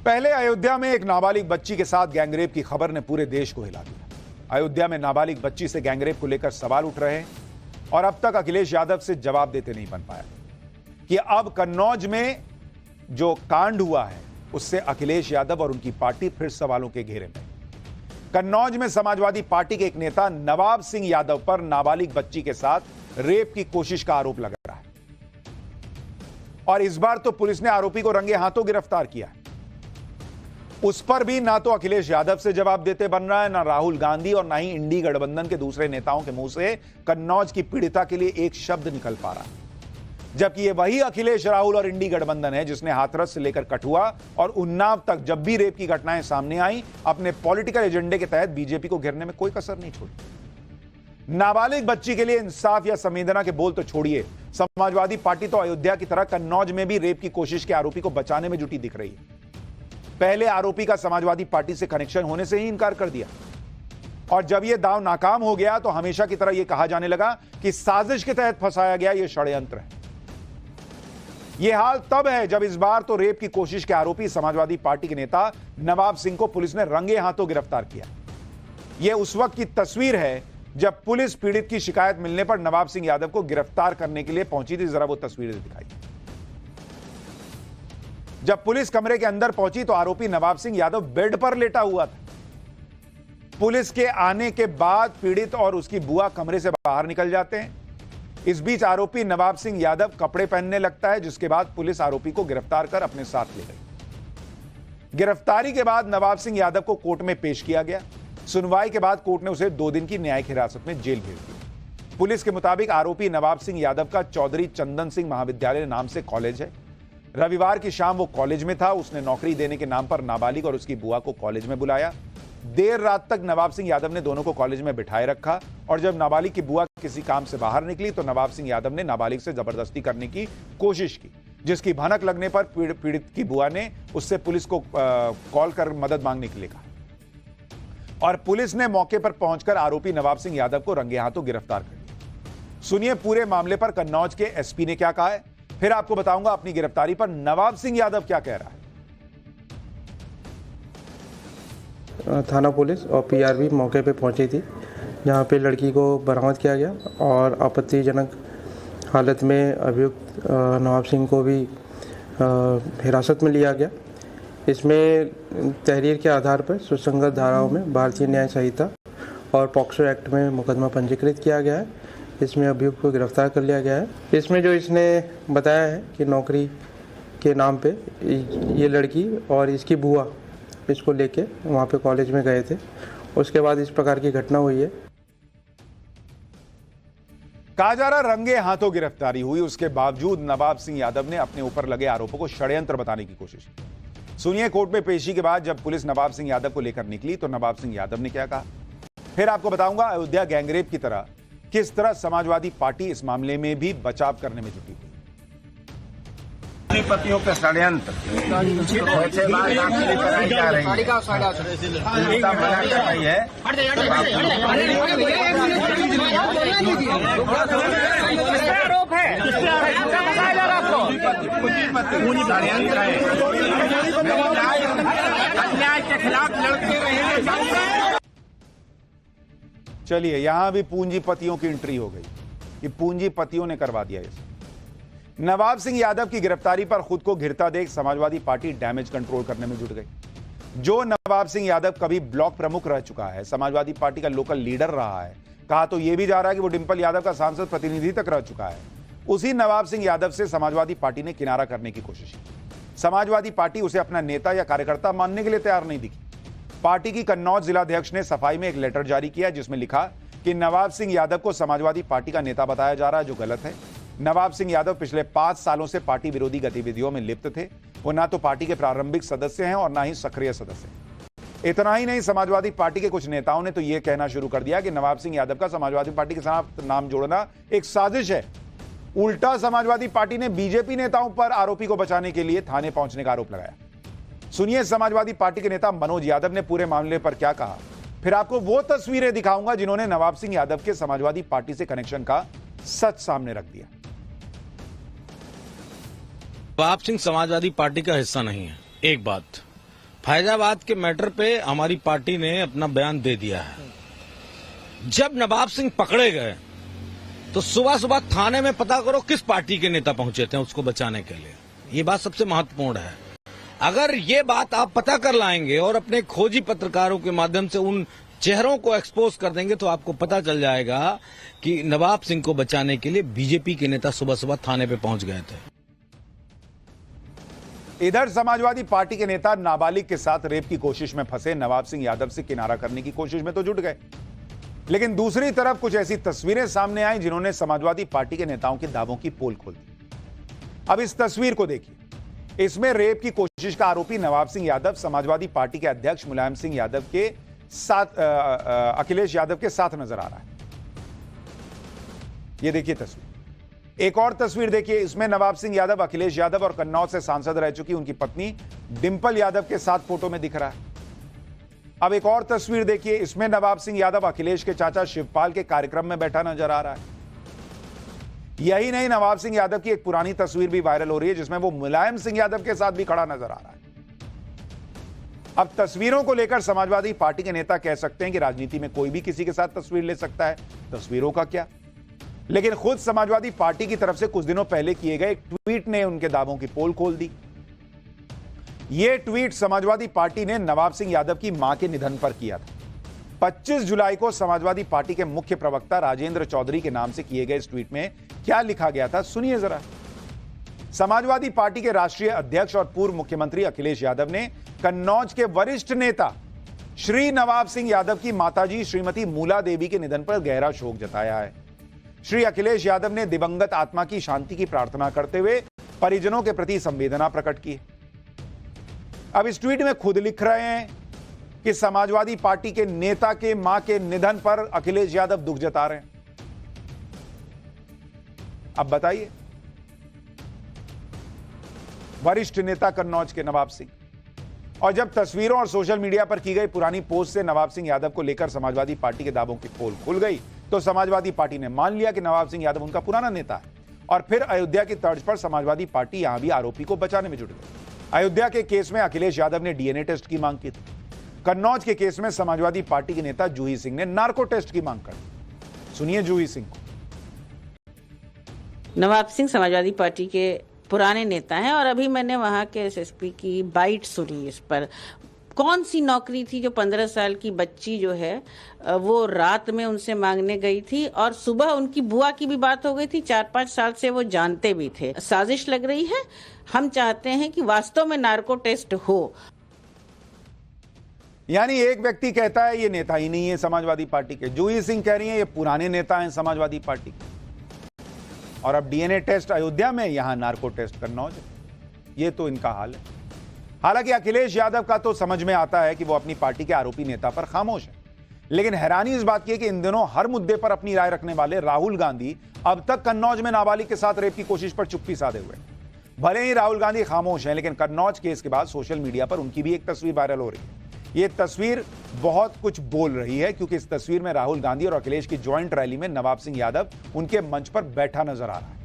पहले अयोध्या में एक नाबालिग बच्ची के साथ गैंगरेप की खबर ने पूरे देश को हिला दिया। अयोध्या में नाबालिग बच्ची से गैंगरेप को लेकर सवाल उठ रहे हैं और अब तक अखिलेश यादव से जवाब देते नहीं बन पाया कि अब कन्नौज में जो कांड हुआ है उससे अखिलेश यादव और उनकी पार्टी फिर सवालों के घेरे में। कन्नौज में समाजवादी पार्टी के एक नेता नवाब सिंह यादव पर नाबालिग बच्ची के साथ रेप की कोशिश का आरोप लग रहा है और इस बार तो पुलिस ने आरोपी को रंगे हाथों गिरफ्तार किया है। उस पर भी ना तो अखिलेश यादव से जवाब देते बन रहा है, ना राहुल गांधी और ना ही इंडी गठबंधन के दूसरे नेताओं के मुंह से कन्नौज की पीड़िता के लिए एक शब्द निकल पा रहा है। जबकि ये वही अखिलेश, राहुल और इंडी गठबंधन है जिसने हाथरस से लेकर कठुआ और उन्नाव तक जब भी रेप की घटनाएं सामने आई अपने पॉलिटिकल एजेंडे के तहत बीजेपी को घेरने में कोई कसर नहीं छोड़ी। नाबालिग बच्ची के लिए इंसाफ या संवेदना के बोल तो छोड़िए, समाजवादी पार्टी तो अयोध्या की तरह कन्नौज में भी रेप की कोशिश के आरोपी को बचाने में जुटी दिख रही है। पहले आरोपी का समाजवादी पार्टी से कनेक्शन होने से ही इनकार कर दिया और जब यह दांव नाकाम हो गया तो हमेशा की तरह यह कहा जाने लगा कि साजिश के तहत फंसाया गया, यह षड्यंत्र है। यह हाल तब है जब इस बार तो रेप की कोशिश के आरोपी समाजवादी पार्टी के नेता नवाब सिंह को पुलिस ने रंगे हाथों गिरफ्तार किया। यह उस वक्त की तस्वीर है जब पुलिस पीड़ित की शिकायत मिलने पर नवाब सिंह यादव को गिरफ्तार करने के लिए पहुंची थी। जरा वो तस्वीरें दिखाई। जब पुलिस कमरे के अंदर पहुंची तो आरोपी नवाब सिंह यादव बेड पर लेटा हुआ था। पुलिस के आने के बाद पीड़ित और उसकी बुआ कमरे से बाहर निकल जाते हैं। इस बीच आरोपी नवाब सिंह यादव कपड़े पहनने लगता है, जिसके बाद पुलिस आरोपी को गिरफ्तार कर अपने साथ ले गई। गिरफ्तारी के बाद नवाब सिंह यादव को कोर्ट में पेश किया गया। सुनवाई के बाद कोर्ट ने उसे 2 दिन की न्यायिक हिरासत में जेल भेज दिया। पुलिस के मुताबिक आरोपी नवाब सिंह यादव का चौधरी चंदन सिंह महाविद्यालय नाम से कॉलेज है। रविवार की शाम वो कॉलेज में था। उसने नौकरी देने के नाम पर नाबालिग और उसकी बुआ को कॉलेज में बुलाया। देर रात तक नवाब सिंह यादव ने दोनों को कॉलेज में बिठाए रखा और जब नाबालिग की बुआ किसी काम से बाहर निकली तो नवाब सिंह यादव ने नाबालिग से जबरदस्ती करने की कोशिश की, जिसकी भनक लगने पर पीड़ित की बुआ ने उससे पुलिस को कॉल कर मदद मांगने के लिए कहा और पुलिस ने मौके पर पहुंचकर आरोपी नवाब सिंह यादव को रंगे हाथों गिरफ्तार कर लिया। सुनिए पूरे मामले पर कन्नौज के एसपी ने क्या कहा है, फिर आपको बताऊंगा अपनी गिरफ्तारी पर नवाब सिंह यादव क्या कह रहा है। थाना पुलिस और पीआरबी मौके पे पहुंची थी, जहां पे लड़की को बरामद किया गया और आपत्तिजनक हालत में अभियुक्त नवाब सिंह को भी हिरासत में लिया गया। इसमें तहरीर के आधार पर सुसंगत धाराओं में भारतीय न्याय संहिता और पॉक्सो एक्ट में मुकदमा पंजीकृत किया गया है। इसमें अभियुक्त को गिरफ्तार कर लिया गया है। इसमें जो इसने बताया है कि नौकरी के नाम पे ये लड़की और इसकी बुआ इसको लेके वहाँ पे कॉलेज में गए थे, उसके बाद इस प्रकार की घटना हुई है। कहा जा रहा रंगे हाथों गिरफ्तारी हुई, उसके बावजूद नवाब सिंह यादव ने अपने ऊपर लगे आरोपों को षड्यंत्र बताने की कोशिश की। सुनिए कोर्ट में पेशी के बाद जब पुलिस नवाब सिंह यादव को लेकर निकली तो नवाब सिंह यादव ने क्या कहा। फिर आपको बताऊंगा अयोध्या गैंगरेप की तरह किस तरह समाजवादी पार्टी इस मामले में भी बचाव करने में जुटी हुई। पतियों पे षड्यंत्र अन्याय के खिलाफ लड़ते रहे। चलिए यहां भी पूंजीपतियों की एंट्री हो गई कि पूंजीपतियों ने करवा दिया इसे। नवाब सिंह यादव की गिरफ्तारी पर खुद को घिरता देख समाजवादी पार्टी डैमेज कंट्रोल करने में जुट गई। जो नवाब सिंह यादव कभी ब्लॉक प्रमुख रह चुका है, समाजवादी पार्टी का लोकल लीडर रहा है, कहा तो यह भी जा रहा है कि वो डिंपल यादव का सांसद प्रतिनिधि तक रह चुका है, उसी नवाब सिंह यादव से समाजवादी पार्टी ने किनारा करने की कोशिश की। समाजवादी पार्टी उसे अपना नेता या कार्यकर्ता मानने के लिए तैयार नहीं दिखी। पार्टी की कन्नौज जिलाध्यक्ष ने सफाई में एक लेटर जारी किया जिसमें लिखा कि नवाब सिंह यादव को समाजवादी पार्टी का नेता बताया जा रहा है, जो गलत है। नवाब सिंह यादव पिछले 5 सालों से पार्टी विरोधी गतिविधियों में लिप्त थे। वो ना तो पार्टी के प्रारंभिक सदस्य हैं और ना ही सक्रिय सदस्य। इतना ही नहीं, समाजवादी पार्टी के कुछ नेताओं ने तो यह कहना शुरू कर दिया कि नवाब सिंह यादव का समाजवादी पार्टी के साथ नाम जोड़ना एक साजिश है। उल्टा समाजवादी पार्टी ने बीजेपी नेताओं पर आरोपी को बचाने के लिए थाने पहुंचने का आरोप लगाया। सुनिए समाजवादी पार्टी के नेता मनोज यादव ने पूरे मामले पर क्या कहा, फिर आपको वो तस्वीरें दिखाऊंगा जिन्होंने नवाब सिंह यादव के समाजवादी पार्टी से कनेक्शन का सच सामने रख दिया। नवाब सिंह समाजवादी पार्टी का हिस्सा नहीं है, एक बात। फैजाबाद के मैटर पे हमारी पार्टी ने अपना बयान दे दिया है। जब नवाब सिंह पकड़े गए तो सुबह सुबह थाने में पता करो किस पार्टी के नेता पहुंचे थे उसको बचाने के लिए। ये बात सबसे महत्वपूर्ण है। अगर ये बात आप पता कर लाएंगे और अपने खोजी पत्रकारों के माध्यम से उन चेहरों को एक्सपोज कर देंगे तो आपको पता चल जाएगा कि नवाब सिंह को बचाने के लिए बीजेपी के नेता सुबह सुबह थाने पे पहुंच गए थे। इधर समाजवादी पार्टी के नेता नाबालिग के साथ रेप की कोशिश में फंसे नवाब सिंह यादव से किनारा करने की कोशिश में तो जुट गए, लेकिन दूसरी तरफ कुछ ऐसी तस्वीरें सामने आई जिन्होंने समाजवादी पार्टी के नेताओं के दावों की पोल खोल दी। अब इस तस्वीर को देखिए। इसमें रेप की कोशिश का आरोपी नवाब सिंह यादव समाजवादी पार्टी के अध्यक्ष मुलायम सिंह यादव के साथ अखिलेश यादव के साथ नजर आ रहा है। यह देखिए तस्वीर। एक और तस्वीर देखिए। इसमें नवाब सिंह यादव अखिलेश यादव और कन्नौज से सांसद रह चुकी उनकी पत्नी डिंपल यादव के साथ फोटो में दिख रहा है। अब एक और तस्वीर देखिए। इसमें नवाब सिंह यादव अखिलेश के चाचा शिवपाल के कार्यक्रम में बैठा नजर आ रहा है। यही नहीं, नवाब सिंह यादव की एक पुरानी तस्वीर भी वायरल हो रही है जिसमें वो मुलायम सिंह यादव के साथ भी खड़ा नजर आ रहा है। अब तस्वीरों को लेकर समाजवादी पार्टी के नेता कह सकते हैं कि राजनीति में कोई भी किसी के साथ तस्वीर ले सकता है, तस्वीरों का क्या। लेकिन खुद समाजवादी पार्टी की तरफ से कुछ दिनों पहले किए गए एक ट्वीट ने उनके दावों की पोल खोल दी। यह ट्वीट समाजवादी पार्टी ने नवाब सिंह यादव की मां के निधन पर किया था। 25 जुलाई को समाजवादी पार्टी के मुख्य प्रवक्ता राजेंद्र चौधरी के नाम से किए गए इस ट्वीट में क्या लिखा गया था, सुनिए जरा। समाजवादी पार्टी के राष्ट्रीय अध्यक्ष और पूर्व मुख्यमंत्री अखिलेश यादव ने कन्नौज के वरिष्ठ नेता श्री नवाब सिंह यादव की माताजी श्रीमती मूला देवी के निधन पर गहरा शोक जताया है। श्री अखिलेश यादव ने दिवंगत आत्मा की शांति की प्रार्थना करते हुए परिजनों के प्रति संवेदना प्रकट की। अब इस ट्वीट में खुद लिख रहे हैं कि समाजवादी पार्टी के नेता के मां के निधन पर अखिलेश यादव दुख जता रहे हैं। अब बताइए, वरिष्ठ नेता कन्नौज के नवाब सिंह, और जब तस्वीरों और सोशल मीडिया पर की गई पुरानी पोस्ट से नवाब सिंह यादव को लेकर समाजवादी पार्टी के दावों की पोल खुल गई तो समाजवादी पार्टी ने मान लिया कि नवाब सिंह यादव उनका पुराना नेता है और फिर अयोध्या की तर्ज पर समाजवादी पार्टी यहां भी आरोपी को बचाने में जुट गई। अयोध्या के केस में अखिलेश यादव ने डीएनए टेस्ट की मांग की थी। कन्नौज के केस में समाजवादी पार्टी के नेता जूही सिंह ने नार्को टेस्ट की मांग कर। सुनिए जूही सिंह को। नवाब सिंह समाजवादी पार्टी के पुराने नेता हैं और अभी मैंने वहां के एसएसपी की बाइट सुनी इस पर। कौन सी नौकरी थी जो 15 साल की बच्ची जो है वो रात में उनसे मांगने गई थी और सुबह उनकी बुआ की भी बात हो गई थी। 4-5 साल से वो जानते भी थे। साजिश लग रही है। हम चाहते हैं कि वास्तव में नार्को टेस्ट हो। यानी एक व्यक्ति कहता है ये नेता ही नहीं है समाजवादी पार्टी के, जूही सिंह कह रही है ये पुराने नेता हैं समाजवादी पार्टी के, और अब डीएनए टेस्ट अयोध्या में, यहां नार्को टेस्ट कन्नौज। ये तो इनका हाल है। हालांकि अखिलेश यादव का तो समझ में आता है कि वो अपनी पार्टी के आरोपी नेता पर खामोश है, लेकिन हैरानी इस बात की है कि इन दिनों हर मुद्दे पर अपनी राय रखने वाले राहुल गांधी अब तक कन्नौज में नाबालिग के साथ रेप की कोशिश पर चुप्पी साधे हुए। भले ही राहुल गांधी खामोश हैं, लेकिन कन्नौज केस के बाद सोशल मीडिया पर उनकी भी एक तस्वीर वायरल हो रही है। ये तस्वीर बहुत कुछ बोल रही है क्योंकि इस तस्वीर में राहुल गांधी और अखिलेश की ज्वाइंट रैली में नवाब सिंह यादव उनके मंच पर बैठा नजर आ रहा है।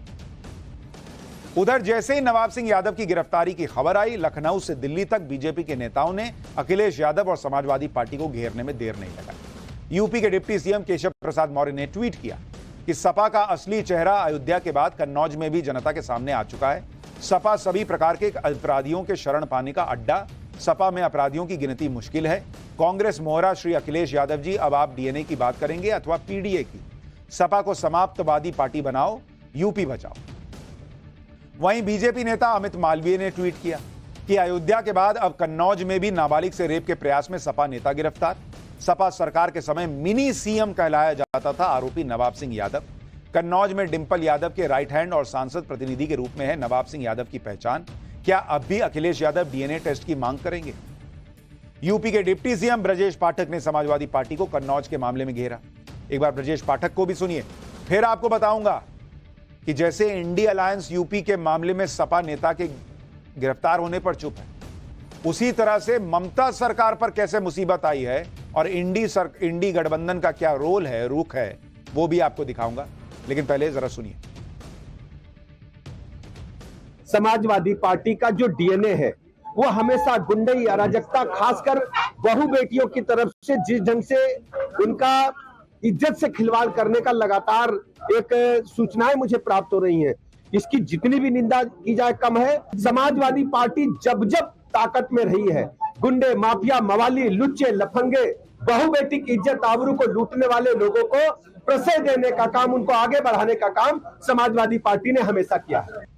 उधर जैसे ही नवाब सिंह यादव की गिरफ्तारी की खबर आई, लखनऊ से दिल्ली तक बीजेपी के नेताओं ने अखिलेश यादव और समाजवादी पार्टी को घेरने में देर नहीं लगाई। यूपी के डिप्टी सीएम केशव प्रसाद मौर्य ने ट्वीट किया कि सपा का असली चेहरा अयोध्या के बाद कन्नौज में भी जनता के सामने आ चुका है। सपा सभी प्रकार के अपराधियों के शरण पाने का अड्डा। सपा में अपराधियों की गिनती मुश्किल है। कांग्रेस मोहरा श्री अखिलेश यादव जी, अब आप डीएनए की बात करेंगे अथवा पीडीए की। सपा को समाप्तवादी पार्टी बनाओ, यूपी बचाओ। वहीं बीजेपी नेता अमित मालवीय ने ट्वीट किया कि अयोध्या के बाद अब कन्नौज में भी नाबालिग से रेप के प्रयास में सपा नेता गिरफ्तार। सपा सरकार के समय मिनी सीएम कहलाया जाता था आरोपी नवाब सिंह यादव। कन्नौज में डिंपल यादव के राइट हैंड और सांसद प्रतिनिधि के रूप में है नवाब सिंह यादव की पहचान। क्या अब भी अखिलेश यादव डीएनए टेस्ट की मांग करेंगे? यूपी के डिप्टी सीएम ब्रजेश पाठक ने समाजवादी पार्टी को कन्नौज के मामले में घेरा। एक बार ब्रजेश पाठक को भी सुनिए, फिर आपको बताऊंगा कि जैसे इंडी अलायंस यूपी के मामले में सपा नेता के गिरफ्तार होने पर चुप है, उसी तरह से ममता सरकार पर कैसे मुसीबत आई है और इंडी गठबंधन का क्या रोल है, रुख है, वो भी आपको दिखाऊंगा। लेकिन पहले जरा सुनिए। समाजवादी पार्टी का जो डीएनए है वो हमेशा गुंडई अराजकता, खासकर बहू बेटियों की तरफ से जिस ढंग से उनका इज्जत से खिलवाड़ करने का लगातार एक सूचनाएं मुझे प्राप्त हो रही हैं, इसकी जितनी भी निंदा की जाए कम है। समाजवादी पार्टी जब जब ताकत में रही है, गुंडे, माफिया, मवाली, लुच्चे, लफंगे, बहू बेटी की इज्जत आबरू को लूटने वाले लोगों को प्रश्रय देने का काम, उनको आगे बढ़ाने का काम समाजवादी पार्टी ने हमेशा किया है।